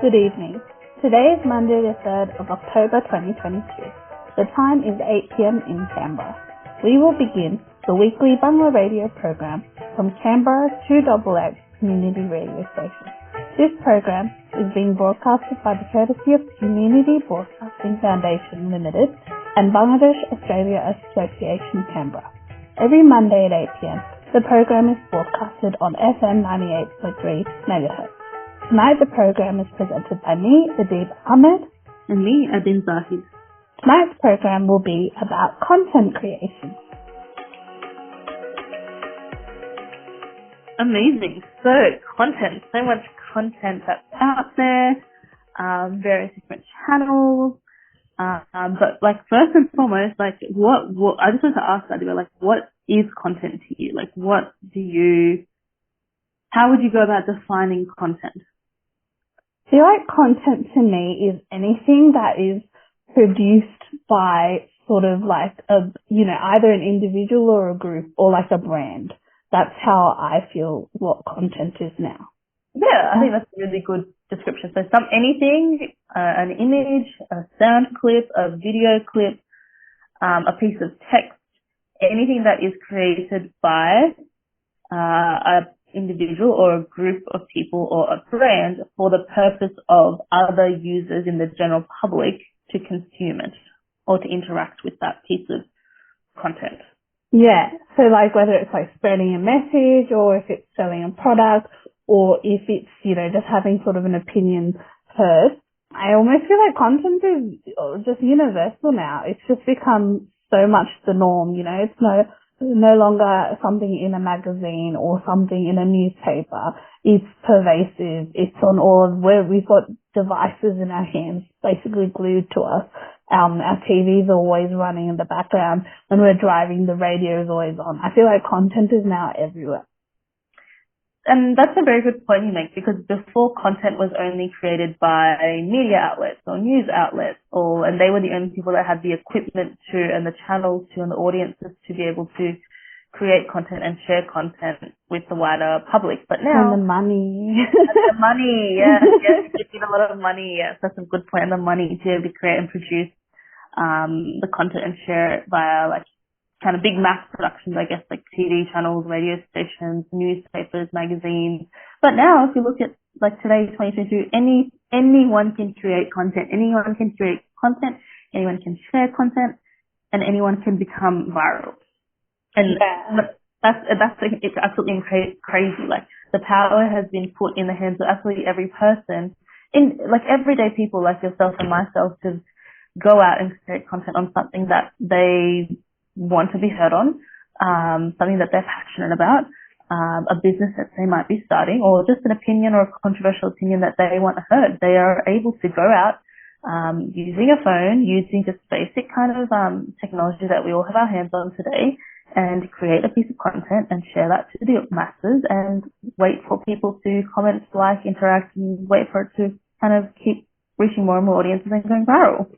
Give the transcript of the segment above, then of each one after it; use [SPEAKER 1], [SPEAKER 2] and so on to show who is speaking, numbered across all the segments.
[SPEAKER 1] Good evening. Today is Monday the 3rd of October 2022. The time is 8 p.m. in Canberra. We will begin the weekly Bangla radio program from Canberra's 2XX community radio station. This program is being broadcasted by the courtesy of Community Broadcasting Foundation Limited and Bangladesh Australia Association Canberra. Every Monday at 8 p.m, the program is broadcasted on FM 98.3 MHz. Tonight the program is presented by me, Adiba Ahmed,
[SPEAKER 2] and me, Adin Zahid.
[SPEAKER 1] Tonight's program will be about content creation.
[SPEAKER 2] Amazing. So much content that's out there, various different channels. But first and foremost, what I just want to ask Adiba, what is content to you? How would you go about defining content?
[SPEAKER 1] I feel like content to me is anything that is produced by either an individual or a group or a brand. That's how I feel what content is now.
[SPEAKER 2] Yeah, I think that's a really good description. So anything, an image, a sound clip, a video clip, a piece of text, anything that is created by a individual or a group of people or a brand for the purpose of other users in the general public to consume it or to interact with that piece of content.
[SPEAKER 1] Yeah, so whether it's spreading a message or if it's selling a product or if it's, just having sort of an opinion heard. I almost feel like content is just universal now. It's just become so much the norm, it's no longer something in a magazine or something in a newspaper. It's pervasive. It's on all of where we've got devices in our hands, basically glued to us. Our TV's always running in the background. When we're driving, the radio is always on. I feel like content is now everywhere.
[SPEAKER 2] And that's a very good point you make, because before content was only created by media outlets or news outlets, and they were the only people that had the equipment to and the channels to and the audiences to be able to create content and share content with the wider public. But now...
[SPEAKER 1] And the money.
[SPEAKER 2] And the money, yes, you need a lot of money, yes, that's a good point, and the money to be able to create and produce the content and share it via kind of big mass productions, I guess, like TV channels, radio stations, newspapers, magazines. But now, if you look at today, 2022, anyone can create content. Anyone can create content. Anyone can share content, and anyone can become viral. And it's absolutely crazy. The power has been put in the hands of absolutely every person, in everyday people like yourself and myself, to go out and create content on something that they want to be heard on, something that they're passionate about, a business that they might be starting, or just an opinion or a controversial opinion that they want heard. They are able to go out using a phone, using just basic kind of technology that we all have our hands on today, and create a piece of content and share that to the masses and wait for people to comment, interact, and wait for it to kind of keep reaching more and more audiences and going viral.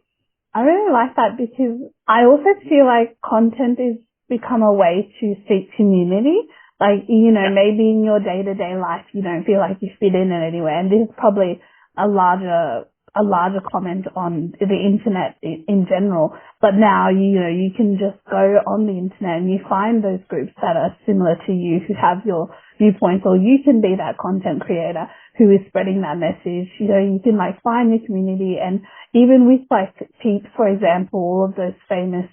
[SPEAKER 1] I really like that, because I also feel like content is become a way to seek community. Maybe in your day-to-day life you don't feel like you fit in anywhere, and this is probably a larger comment on the internet in general. But now, you can just go on the internet and you find those groups that are similar to you, who have your viewpoints, or you can be that content creator who is spreading that message. You can find your community, and even with Peeps, for example, all of those famous,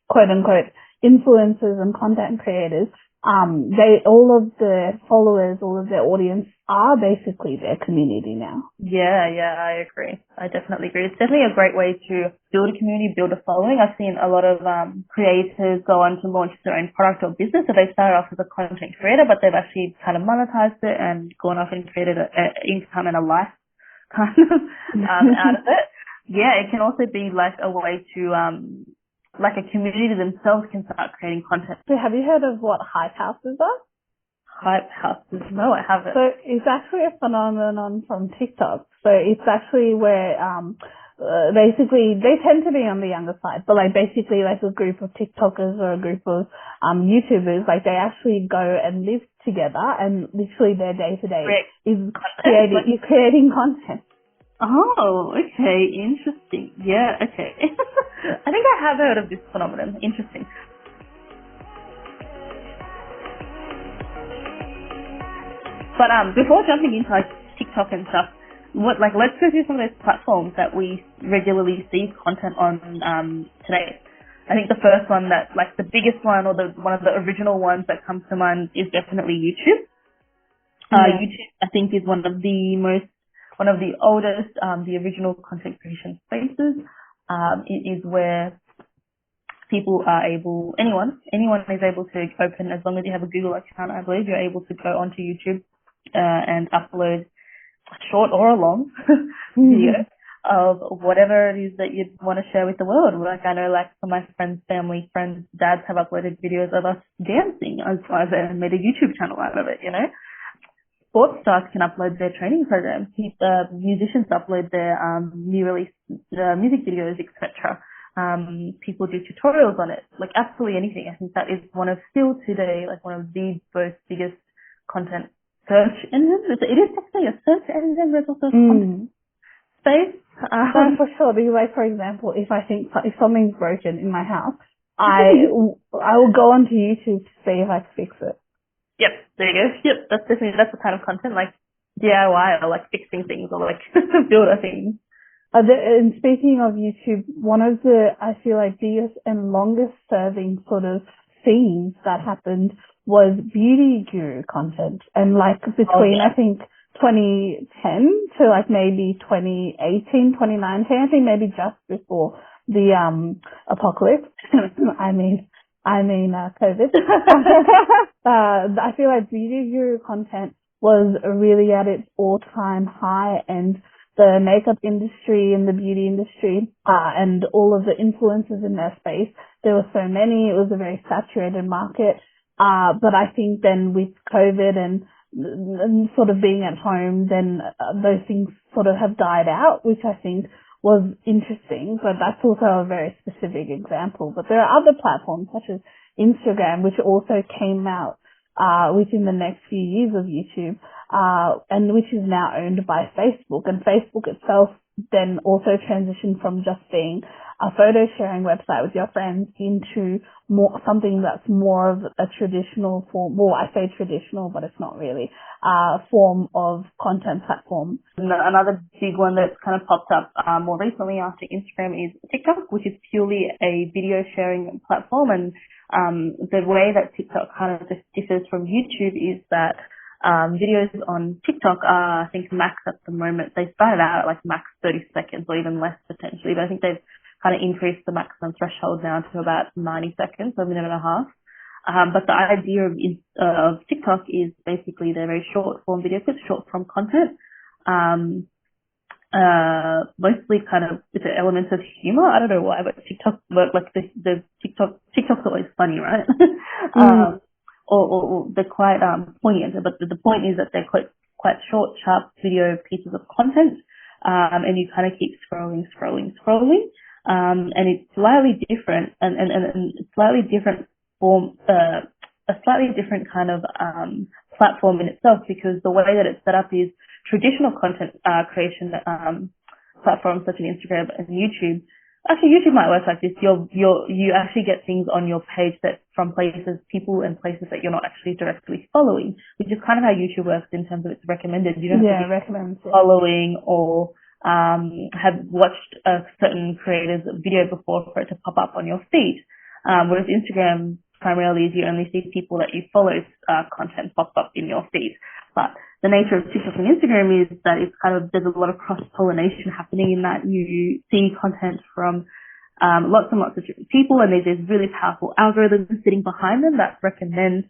[SPEAKER 1] quote unquote, influencers and content creators, all of their followers, all of their audience are basically their community now.
[SPEAKER 2] Yeah, I agree. I definitely agree. It's definitely a great way to build a community, build a following. I've seen a lot of creators go on to launch their own product or business. So they started off as a content creator, but they've actually kind of monetized it and gone off and created an income and a life kind of out of it. Yeah, it can also be a way to a community themselves can start creating content.
[SPEAKER 1] So have you heard of what hype houses are?
[SPEAKER 2] Hype houses? No, I haven't.
[SPEAKER 1] So it's actually a phenomenon from TikTok. So it's actually where basically they tend to be on the younger side, but basically a group of TikTokers or a group of YouTubers, they actually go and live together, and literally their day to day is creating content.
[SPEAKER 2] Oh, okay, interesting. Yeah, okay. I think I have heard of this phenomenon. Interesting. But before jumping into like TikTok and stuff, let's go through some of those platforms that we regularly see content on today. I think the first one that, like, the biggest one or one of the original ones that comes to mind is definitely YouTube. YouTube, I think, is one of the oldest, the original content creation spaces. It is where people are anyone is able to open, as long as you have a Google account, I believe you're able to go onto YouTube and upload a short or a long video of whatever it is that you'd want to share with the world. Like, I know, like, for my friends, family, friends, dads have uploaded videos of us dancing as far as they made a YouTube channel out of it, you know. Sports stars can upload their training programs. Musicians upload their new release music videos, etc. People do tutorials on it, like absolutely anything. I think that is still today, like, one of the biggest content search engines. It is technically a search engine, there's also content space.
[SPEAKER 1] For sure, because, like, for example, if something's broken in my house, I will go onto YouTube to see if I can fix it.
[SPEAKER 2] Yep, there you go. Yep, that's the kind of content, like DIY, or like fixing things, or like build a thing.
[SPEAKER 1] And speaking of YouTube, one of the, I feel like, biggest and longest serving sort of themes that happened was beauty guru content. And, like, between, I think, 2010 to, like, maybe 2018, 2019, I think maybe just before the apocalypse. I mean COVID. I feel like beauty guru content was really at its all-time high, and the makeup industry and the beauty industry and all of the influencers in their space, there were so many. It was a very saturated market. But I think then with COVID and sort of being at home, then those things sort of have died out, which I think was interesting, but that's also a very specific example. But there are other platforms such as Instagram, which also came out within the next few years of YouTube, and which is now owned by Facebook. And Facebook itself then also transitioned from just being a photo sharing website with your friends into something that's more of a traditional form. Well, I say traditional, but it's not really form of content platform.
[SPEAKER 2] Another big one that's kind of popped up more recently after Instagram is TikTok, which is purely a video sharing platform. And the way that TikTok kind of differs from YouTube is that videos on TikTok are, I think, max at the moment. They started out at like max 30 seconds or even less potentially, but I think they've kind of increased the maximum threshold now to about 90 seconds, so a minute and a half. But the idea of TikTok is basically they're very short form video clips, short form content. Mostly kind of with the elements of humor. I don't know why, but TikTok, like the TikTok's always funny, right? Or they're quite poignant. But the point is that they're quite short, sharp video pieces of content, and you kind of keep scrolling. And it's slightly different, and slightly different form, a slightly different kind of platform in itself, because the way that it's set up is traditional content creation platforms such as Instagram and YouTube. Actually, YouTube might work like this. You actually get things on your page that from people and places that you're not actually directly following, which is kind of how YouTube works in terms of it's recommended. You don't have to be following or have watched a certain creator's video before for it to pop up on your feed. Whereas Instagram primarily is you only see people that you follow's content pop up in your feed. But the nature of TikTok and Instagram is that there's a lot of cross-pollination happening in that you see content from lots and lots of different people, and there's really powerful algorithms sitting behind them that recommend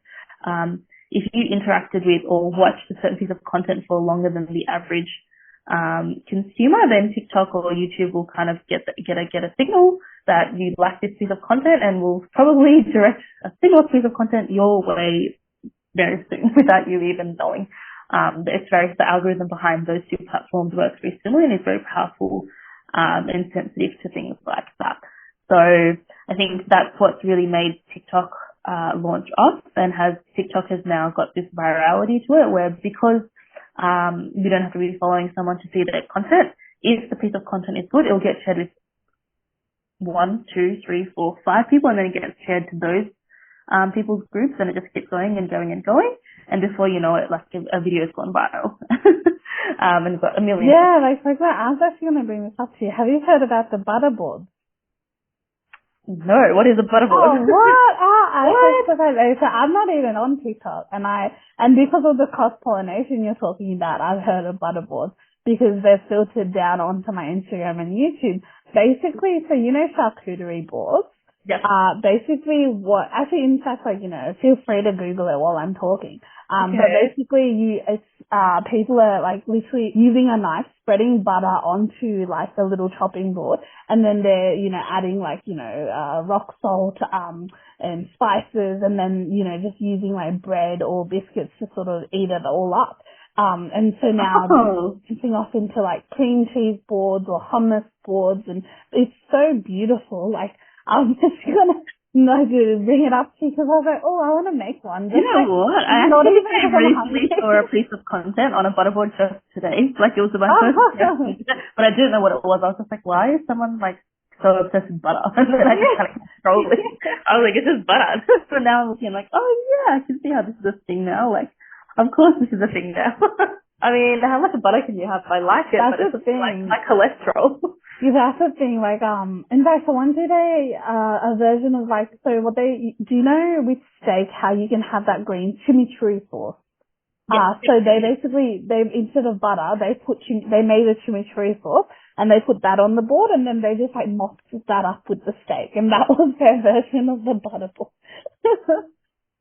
[SPEAKER 2] if you interacted with or watched a certain piece of content for longer than the average consumer, then TikTok or YouTube will kind of get a signal that you like this piece of content and will probably direct a similar piece of content your way very soon without you even knowing. The algorithm behind those two platforms works very similarly and is very powerful and sensitive to things like that. So I think that's what's really made TikTok launch off, and TikTok has now got this virality to it, where because you don't have to be following someone to see their content, if the piece of content is good, it'll get shared with 1, 2, 3, 4, 5 people, and then it gets shared to those people's groups, and it just keeps going and going and going. And before you know it, like a video has gone viral. And you've got a million.
[SPEAKER 1] Yeah, like that. I was actually going to bring this up to you. Have you heard about the butterboard?
[SPEAKER 2] No, what is a butterboard?
[SPEAKER 1] Oh, what? So I'm not even on TikTok, and because of the cross-pollination you're talking about, I've heard of butterboards because they're filtered down onto my Instagram and YouTube. Basically, so you know charcuterie boards?
[SPEAKER 2] Yes.
[SPEAKER 1] Basically actually in fact, like, you know, feel free to Google it while I'm talking.
[SPEAKER 2] Okay.
[SPEAKER 1] But basically people are like literally using a knife, spreading butter onto like the little chopping board, and then they're, you know, adding like, you know, rock salt, and spices, and then, you know, just using like bread or biscuits to sort of eat it all up. And so now they're piecing off into like cream cheese boards or hummus boards, and it's so beautiful. Like, I'm just gonna bring it up to you because I was like, oh, I want to make one.
[SPEAKER 2] You know what? I actually recently saw a piece of content on a butterboard just today. Like, it was my first suggestion, but I didn't know what it was. I was just like, why is someone like so obsessed with butter? And then I just kind of scrolled it. I was like, it's just butter. So now I'm looking like, oh yeah, I can see how this is a thing now. Like, of course this is a thing now. I mean, how much butter can you have? I like it, but it's just like my cholesterol.
[SPEAKER 1] Yeah, that's the thing. Like, in fact, someone did a version of like, so what do you know with steak how you can have that green chimichurri sauce? Yes. So they basically, instead of butter, they made a chimichurri sauce and they put that on the board, and then they just like mopped that up with the steak, and that was their version of the butter board.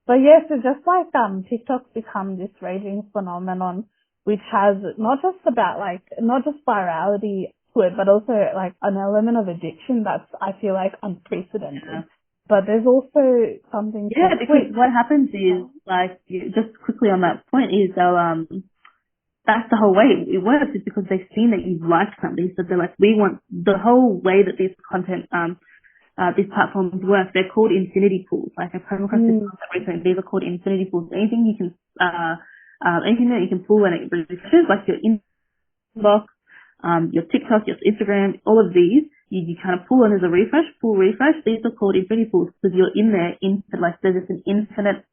[SPEAKER 1] But yes, it's just like, TikTok's become this raging phenomenon, which has not just virality to it, but also like an element of addiction that's, I feel like, unprecedented. Yeah. But there's also something.
[SPEAKER 2] Yeah, because what happens is, like, just quickly on that point is that's the whole way it works, is because they've seen that you've liked something, so they're like, we want the whole way that these content, these platforms work. They're called infinity pools. Like, I've come across this concept recently. These are called infinity pools. Anything that you can pull and it refreshes, like your inbox, your TikTok, your Instagram, all of these, you kind of pull in as a pull refresh. These are called infinity pools because you're in there, like, there's just an infinite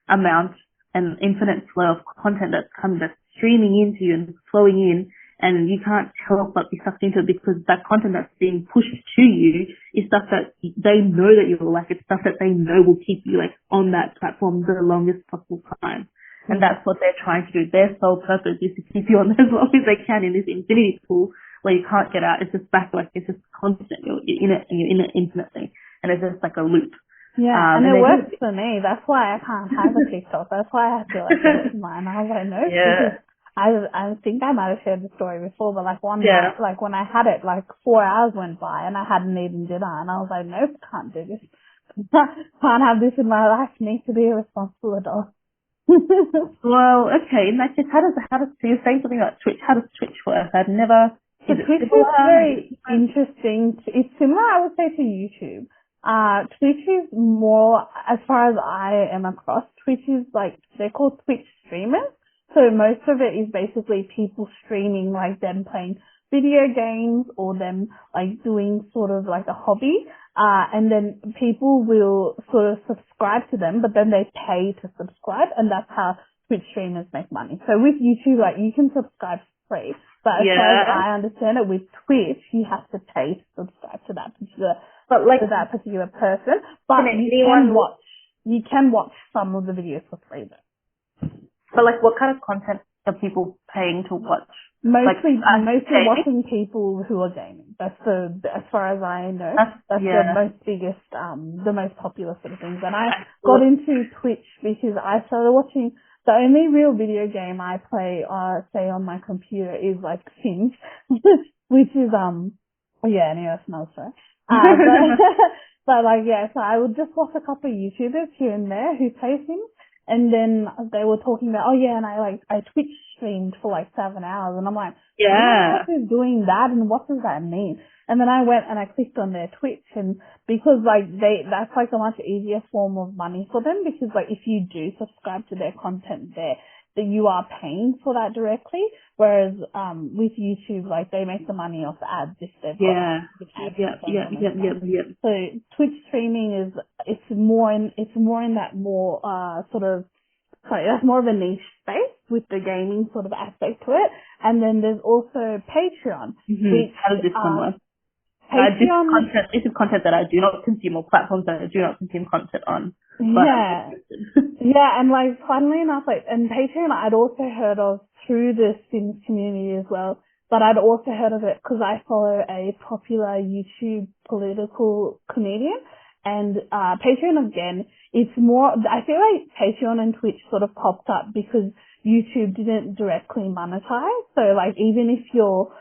[SPEAKER 2] amount and infinite flow of content that's streaming into you and flowing in, and you can't help but be sucked into it because that content that's being pushed to you is stuff that they know that you'll like. It's stuff that they know will keep you, like, on that platform the longest possible time. And that's what they're trying to do. Their sole purpose is to keep you on as long as they can in this infinity pool where you can't get out. It's just it's just constant. You're in it and you're in it infinitely. And it's just like a loop.
[SPEAKER 1] Yeah, and it works for me. That's why I can't have a TikTok. That's why I have to, like, get mine. I was like, no, because I think I might have shared the story before, but like one night, like when I had it, like 4 hours went by and I hadn't eaten dinner, and I was like, nope, can't do this. Can't have this in my life. Need to be a responsible adult.
[SPEAKER 2] Well, okay. In that case, so you're saying something about Twitch. How does Twitch work? I've never.
[SPEAKER 1] So Twitch is very interesting. It's similar, I would say, to YouTube. Twitch is more, as far as I am across, Twitch is like, they're called Twitch streamers. So most of it is basically people streaming, like them playing video games or them like doing sort of like a hobby. And then people will sort of subscribe to them, but then they pay to subscribe, and that's how Twitch streamers make money. So with YouTube, like, you can subscribe for free, but as far as I understand it, with Twitch, you have to pay to subscribe to that particular person. But you can watch some of the videos for free though.
[SPEAKER 2] So, like, what kind of content are people paying to watch?
[SPEAKER 1] Mostly watching people who are gaming. That's as far as I know, that's the most popular sort of things. And I got into Twitch because I started watching, the only real video game I play, say on my computer, is like Sims, which is, anyway, that's another story. But like, so I would just watch a couple of YouTubers here and there who play Sims. And then they were talking about, and I Twitch streamed for like 7 hours, and I'm like, what is doing that, and what does that mean? And then I went and I clicked on their Twitch, and because that's like a much easier form of money for them, because like if you do subscribe to their content there, that you are paying for that directly. Whereas with YouTube, like they make the money off ads if they've got ads. So Twitch streaming it's more in that more that's more of a niche space with the gaming sort of aspect to it. And then there's also Patreon. Which,
[SPEAKER 2] how does this one work?
[SPEAKER 1] Patreon,
[SPEAKER 2] this is content that I do not consume, or platforms that I do not consume content on.
[SPEAKER 1] Yeah. Yeah, and like funnily enough, and Patreon I'd also heard of through the Sims community as well, but I'd also heard of it because I follow a popular YouTube political comedian, and Patreon again, it's more, I feel like Patreon and Twitch sort of popped up because YouTube didn't directly monetize. So like even if you're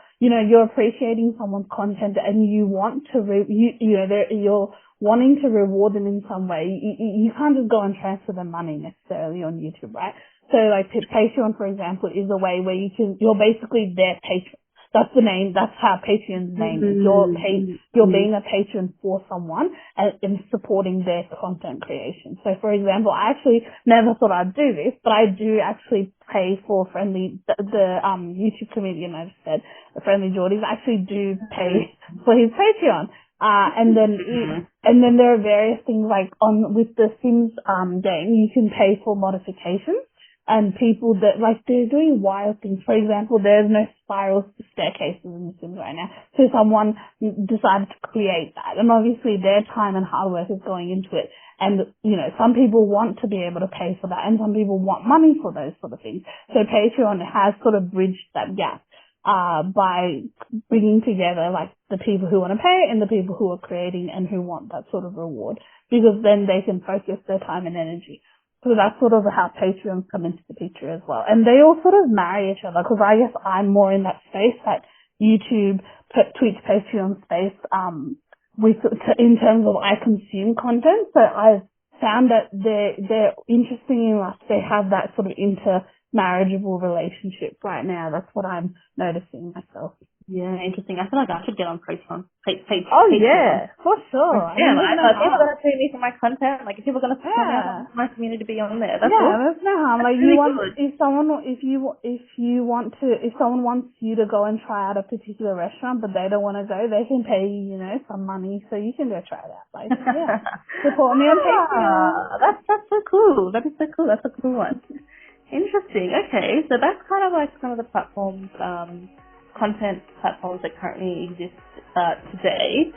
[SPEAKER 1] appreciating someone's content and you want to, you're wanting to reward them in some way, you can't just go and transfer them money necessarily on YouTube, right? So like Patreon, for example, is a way where you're basically their patron. That's the name, that's how Patreon's name is. You're being a patron for someone and supporting their content creation. So for example, I actually never thought I'd do this, but I do actually pay for the YouTube comedian I just said, Friendly Geordies, I actually do pay for his Patreon. And then there are various things like with the Sims game, you can pay for modifications. And people that, like, they're doing wild things. For example, there's no spiral staircases in The Sims right now. So someone decided to create that. And obviously their time and hard work is going into it. And, some people want to be able to pay for that. And some people want money for those sort of things. So Patreon has sort of bridged that gap, by bringing together, like, the people who want to pay and the people who are creating and who want that sort of reward. Because then they can focus their time and energy. So that's sort of how Patreons come into the picture as well. And they all sort of marry each other because I guess I'm more in that space, that YouTube, Twitch, Patreon space, in terms of I consume content. So I've found that they're interesting enough. They have that sort of intermarriageable relationship right now. That's what I'm noticing myself.
[SPEAKER 2] Yeah, interesting. I feel like I should get on Patreon. Patreon.
[SPEAKER 1] Yeah, for sure.
[SPEAKER 2] Yeah, if people are going to pay me for my content, like if people are going to support me, I want my community to be on there. That's
[SPEAKER 1] there's no harm. Like
[SPEAKER 2] really
[SPEAKER 1] if someone wants you to go and try out a particular restaurant, but they don't want to go, they can pay you, some money, so you can go try it out. Like, support me on Patreon.
[SPEAKER 2] That's so cool. That is so cool. That's a cool one. Interesting. Okay, so that's kind of like some of the platforms, content platforms that currently exist today.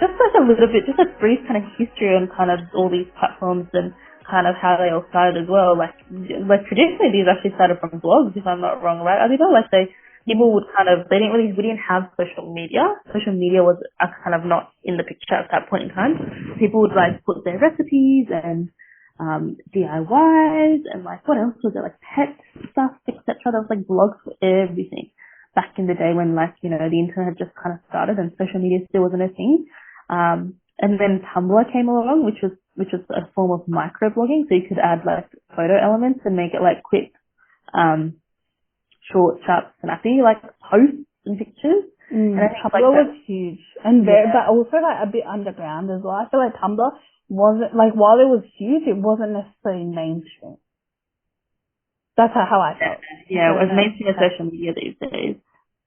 [SPEAKER 2] Just like a little bit, just a brief kind of history on kind of all these platforms and kind of how they all started as well. Like traditionally these actually started from blogs, if I'm not wrong, right? Adiba, like people would we didn't have social media. Social media was kind of not in the picture at that point in time. People would like put their recipes and DIYs and like what else was there, like pet stuff, etc. There was like blogs for everything back in the day when the internet had just kind of started and social media still wasn't a thing. And then Tumblr came along, which was a form of microblogging, so you could add like photo elements and make it like quick, short, sharp, snappy like posts and pictures. And I think
[SPEAKER 1] Tumblr was huge and but also like a bit underground as well. I feel like Tumblr wasn't, like, while it was huge, it wasn't necessarily mainstream. That's how I felt.
[SPEAKER 2] Yeah, it was mainstream as social media these days.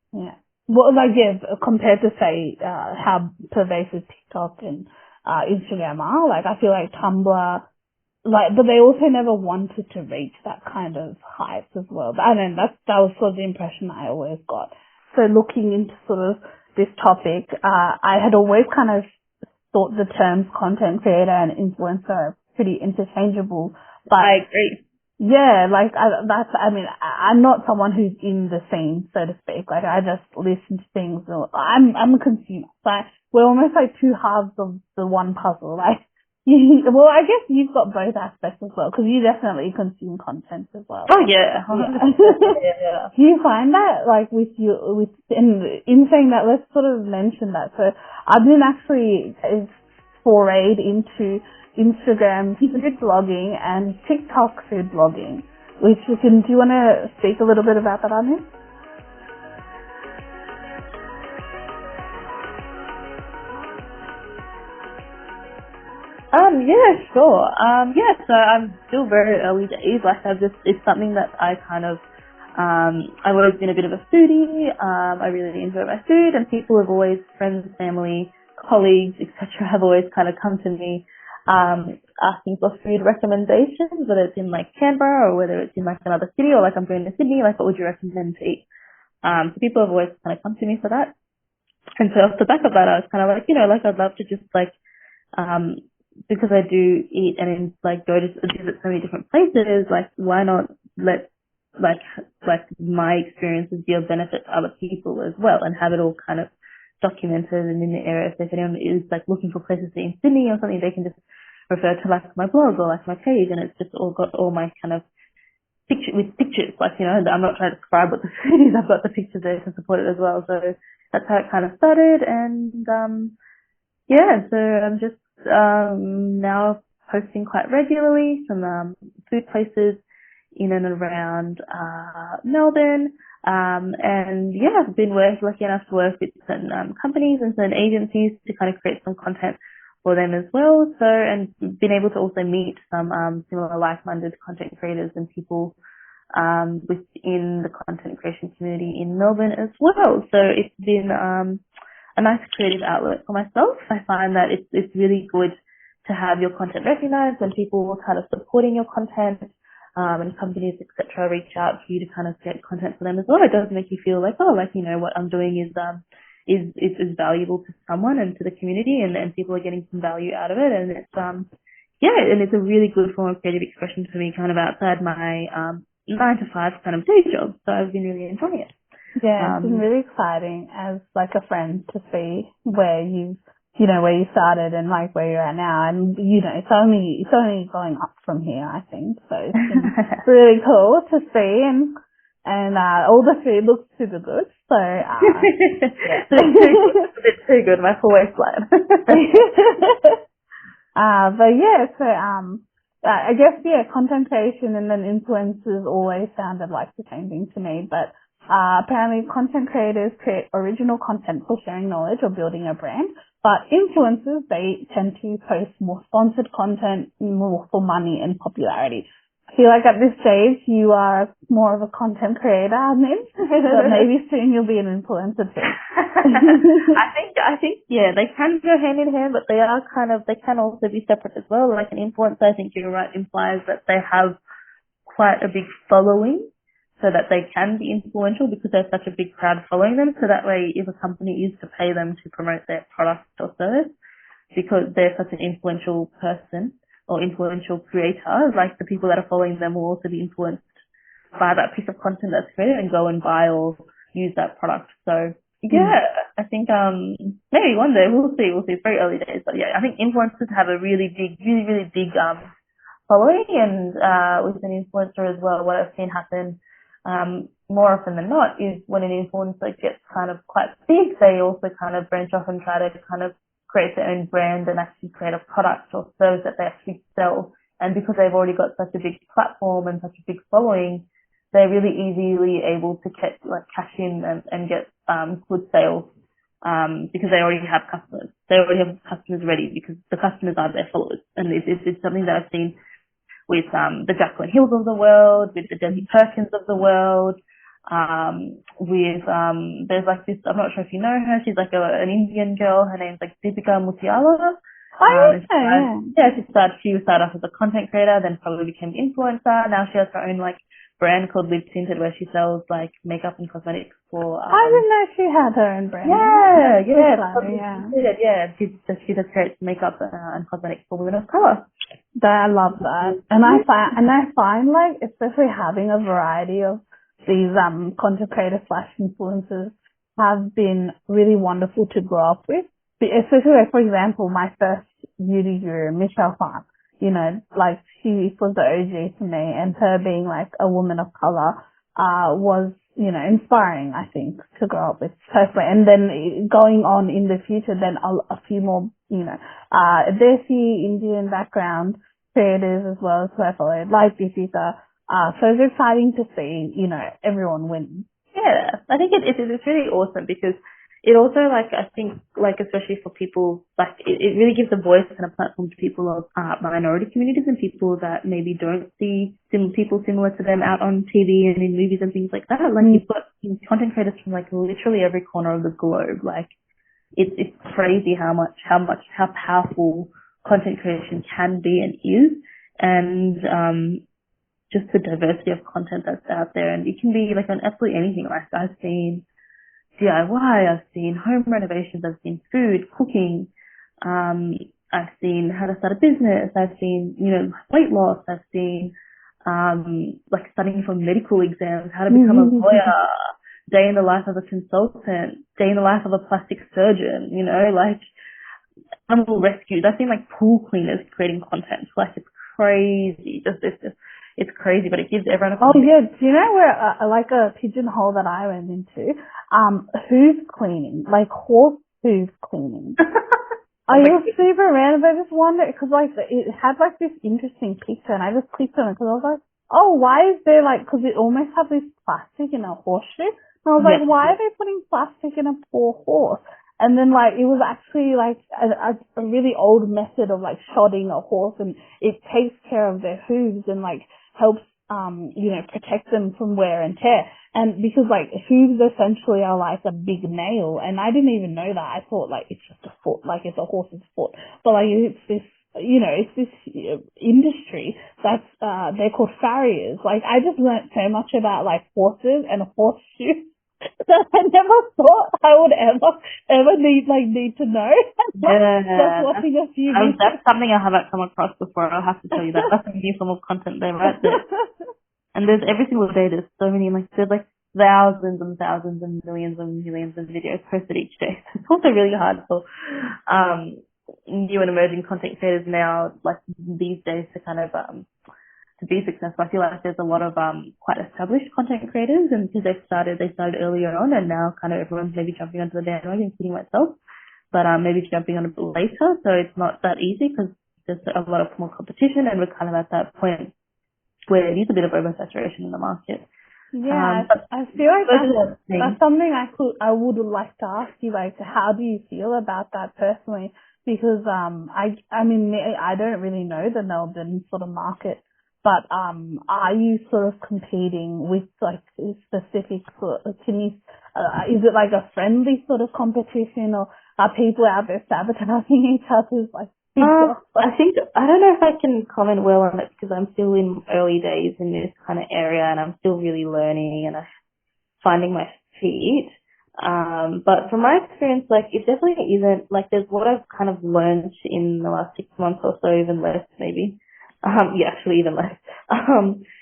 [SPEAKER 1] Yeah. Well, like, compared to, say, how pervasive TikTok and Instagram are, like, I feel like Tumblr, like, but they also never wanted to reach that kind of height as well. But I don't know, that was sort of the impression I always got. So looking into sort of this topic, I had always kind of thought the terms content creator and influencer are pretty interchangeable. But
[SPEAKER 2] I agree.
[SPEAKER 1] Yeah, like I'm not someone who's in the scene, so to speak. Like I just listen to things. I'm a consumer. But we're almost like two halves of the one puzzle. Like, well, I guess you've got both aspects as well because you definitely consume content as well.
[SPEAKER 2] Oh yeah.
[SPEAKER 1] Yeah. Do you find that like in saying that? Let's sort of mention that. So I've been actually forayed into Instagram food blogging and TikTok food blogging. Do you want to speak a little bit about that, Anu?
[SPEAKER 2] Yeah, sure. So I'm still very early days. Like it's something that I kind of, I've always been a bit of a foodie. I really enjoy my food, and people have always, friends, family, colleagues, etc., have always kind of come to me, asking for food recommendations, whether it's in like Canberra or whether it's in like another city, or like I'm going to Sydney, like what would you recommend to eat? So people have always kind of come to me for that. And so off the back of that, I was kind of like, like I'd love to just like, because I do eat and like go to visit so many different places, like why not let like my experiences be of benefit to other people as well, and have it all kind of documented and in the area. So if anyone is like looking for places to eat in Sydney or something, they can just refer to like my blog or like my page, and it's just all got all my kind of pictures, like, I'm not trying to describe what the food is, I've got the pictures there to support it as well. So that's how it kind of started, and so I'm just now posting quite regularly some food places in and around Melbourne, and I've been lucky enough to work with certain companies and certain agencies to kind of create some content for them as well. So, and been able to also meet some similar like-minded content creators and people within the content creation community in Melbourne as well. So it's been a nice creative outlet for myself. I find that it's really good to have your content recognized when people are kind of supporting your content, and companies, etc., reach out to you to kind of get content for them as well. It does make you feel like, what I'm doing is valuable to someone and to the community, and people are getting some value out of it, and it's and it's a really good form of creative expression for me, kind of outside my 9 to 5 kind of day job. So I've been really enjoying it.
[SPEAKER 1] Yeah, it's been really exciting as like a friend to see where where you started and like where you're at now, and it's only going up from here, I think. So it's been really cool to see, and all the food looks super good. So
[SPEAKER 2] it's a bit too good, my full waistline.
[SPEAKER 1] I guess content creation and then influencers always sounded like the same thing to me, but apparently content creators create original content for sharing knowledge or building a brand, but influencers, they tend to post more sponsored content, more for money and popularity. I feel like at this stage you are more of a content creator, but maybe soon you'll be an influencer too.
[SPEAKER 2] I think they can go hand in hand, but they can also be separate as well. Like an influencer, I think you're right, implies that they have quite a big following, so that they can be influential because there's such a big crowd following them. So that way, if a company is to pay them to promote their product or service, because they're such an influential person or influential creator, like the people that are following them will also be influenced by that piece of content that's created and go and buy or use that product. So I think maybe one day we'll see. It's very early days, but I think influencers have a really big following, and with an influencer as well, what I've seen happen more often than not is when an influencer gets kind of quite big, they also kind of branch off and try to kind of create their own brand and actually create a product or service that they actually sell. And because they've already got such a big platform and such a big following, they're really easily able to cash in and get good sales because they already have customers. They already have customers ready because the customers are their followers. And it's something that I've seen with the Jacqueline Hills of the world, with the Desi Perkins of the world, with there's like this, I'm not sure if you know her, she's like an Indian girl, her name's like Deepika Mutiala. She started off as a content creator, then probably became an influencer. Now she has her own like brand called Live Tinted, where she sells like makeup and cosmetics for
[SPEAKER 1] I didn't know she had her own brand.
[SPEAKER 2] She just creates makeup and cosmetics for women of color.
[SPEAKER 1] I love that. And I find like, especially having a variety of these content creators / influencers have been really wonderful to grow up with. Especially like, for example, my first beauty guru, Michelle Phan, like she was the OG to me, and her being like a woman of color was, inspiring, I think, to grow up with personally. And then going on in the future, then a few more, Desi Indian background creators as well as who I followed, like Deepika. So it's exciting to see, everyone win.
[SPEAKER 2] Yeah, I think it's really awesome because it also, like, I think, like, especially for people, like, it really gives a voice and a platform to people of minority communities and people that maybe don't see people similar to them out on TV and in movies and things like that. Like, you've got content creators from, like, literally every corner of the globe. Like, it's crazy how powerful content creation can be and is, and just the diversity of content that's out there. And it can be, like, on absolutely anything. Like, I've seen DIY, I've seen home renovations, I've seen food, cooking, I've seen how to start a business, I've seen, weight loss, I've seen, like, studying for medical exams, how to become a lawyer, day in the life of a consultant, day in the life of a plastic surgeon, like, animal rescues. I've seen, like, pool cleaners creating content. Like, it's crazy. It's crazy, but it gives everyone a...
[SPEAKER 1] Oh, yeah. Do you know where, like, a pigeonhole that I went into? Hoof cleaning. Like, horse hoof cleaning. I was super random. I just wondered, because, like, it had, like, this interesting picture, and I just clicked on it, because I was like, oh, why is there, like, because it almost had this plastic in a horseshoe. And I was like, why are they putting plastic in a poor horse? And then, like, it was actually, like, a really old method of, like, shodding a horse, and it takes care of their hooves and, like, helps, protect them from wear and tear. And because, like, hooves essentially are like a big nail, and I didn't even know that. I thought, like, it's just a foot, like it's a horse's foot. But, like, it's this, it's this industry that's, they're called farriers. Like, I just learnt so much about, like, horses and horseshoes that I never thought I would ever need to know. Just watching a few videos.
[SPEAKER 2] That's something I haven't come across before. I'll have to tell you that. That's a new form of content there, right there. And there's every single day, there's so many, like, there's like thousands and thousands and millions of videos posted each day. It's also really hard for new and emerging content creators now, like, these days, to kind of to be successful. I feel like there's a lot of quite established content creators, and because they started earlier on, and now kind of everyone's maybe jumping onto the bandwagon, including myself, but maybe jumping on a bit later, so it's not that easy because there's a lot of more competition, and we're kind of at that point where it is a bit of oversaturation in the market.
[SPEAKER 1] Yeah, I feel like that's something I would like to ask you, like, how do you feel about that personally? Because I mean I don't really know the Melbourne sort of market, but are you sort of competing with, like, specific sort of, is it like a friendly sort of competition, or are people out there sabotaging each other's, like,
[SPEAKER 2] I think, I don't know if I can comment well on it because I'm still in early days in this kind of area, and I'm still really learning and finding my feet. But from my experience, like, it definitely isn't, like, there's what I've kind of learned in the last 6 months or so, even less maybe. Actually even less.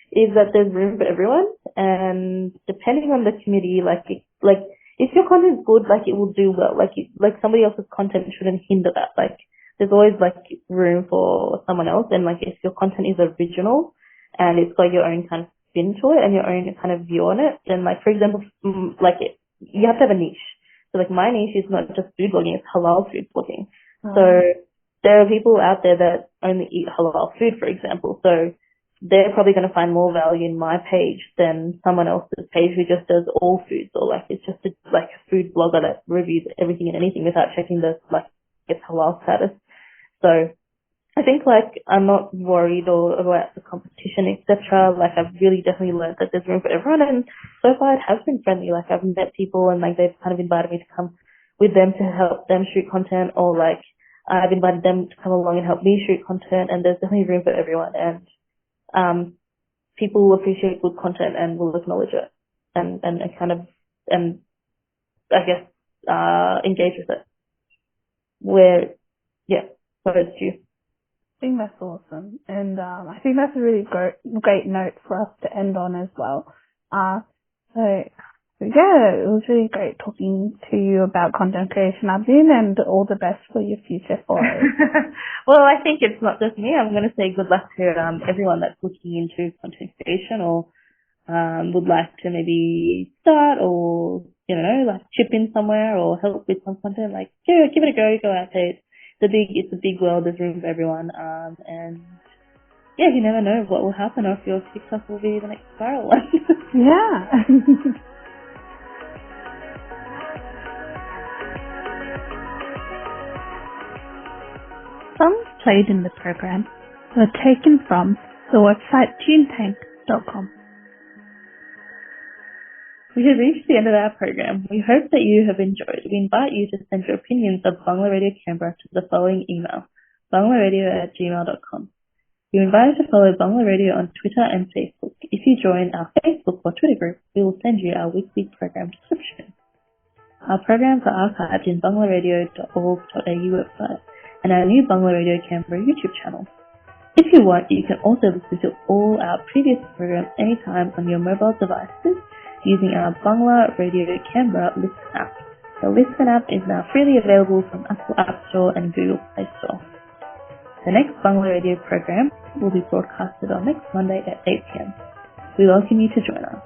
[SPEAKER 2] Is that there's room for everyone, and depending on the community, like, if your content's good, like, it will do well. Like, somebody else's content shouldn't hinder that. Like, there's always, like, room for someone else, and, like, if your content is original and it's got your own kind of spin to it and your own kind of view on it, then, like, for example, you have to have a niche. So, like, my niche is not just food blogging, it's halal food blogging. So there are people out there that only eat halal food, for example, so they're probably going to find more value in my page than someone else's page who just does all foods, or, like, it's just a food blogger that reviews everything and anything without checking the, like, its halal status. So I think, like, I'm not worried or about the competition, etc. Like, I've really definitely learned that there's room for everyone, and so far it has been friendly. Like, I've met people, and, like, they've kind of invited me to come with them to help them shoot content, or, like, I've invited them to come along and help me shoot content, and there's definitely room for everyone, and people will appreciate good content and will acknowledge it and kind of, and I guess engage with it. So it's you.
[SPEAKER 1] I think that's awesome, and I think that's a really great note for us to end on as well. So yeah, it was really great talking to you about content creation, Abdin, and all the best for your future for it.
[SPEAKER 2] Well, I think it's not just me. I'm going to say good luck to everyone that's looking into content creation, or would like to maybe start, or, like, chip in somewhere or help with some content. Like, yeah, give it a go out there. It's a big world. There's room for everyone. And yeah, you never know what will happen, or if your TikTok will be the next viral one.
[SPEAKER 1] Yeah. played in the program were taken from the website tunetank.com.
[SPEAKER 2] We have reached the end of our program. We hope that you have enjoyed. We invite you to send your opinions of Bangla Radio Canberra to the following email, banglaradio@gmail.com. You're invited to follow Bangla Radio on Twitter and Facebook. If you join our Facebook or Twitter group, we will send you our weekly program description. Our programs are archived in banglaradio.org.au website and our new Bangla Radio Canberra YouTube channel. If you want, you can also listen to all our previous programs anytime on your mobile devices using our Bangla Radio Canberra Listen app. The Listen app is now freely available from Apple App Store and Google Play Store. The next Bangla Radio program will be broadcasted on next Monday at 8 p.m. We welcome you to join us.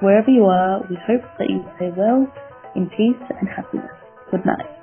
[SPEAKER 2] Wherever you are, we hope that you stay well, in peace and happiness. Good night.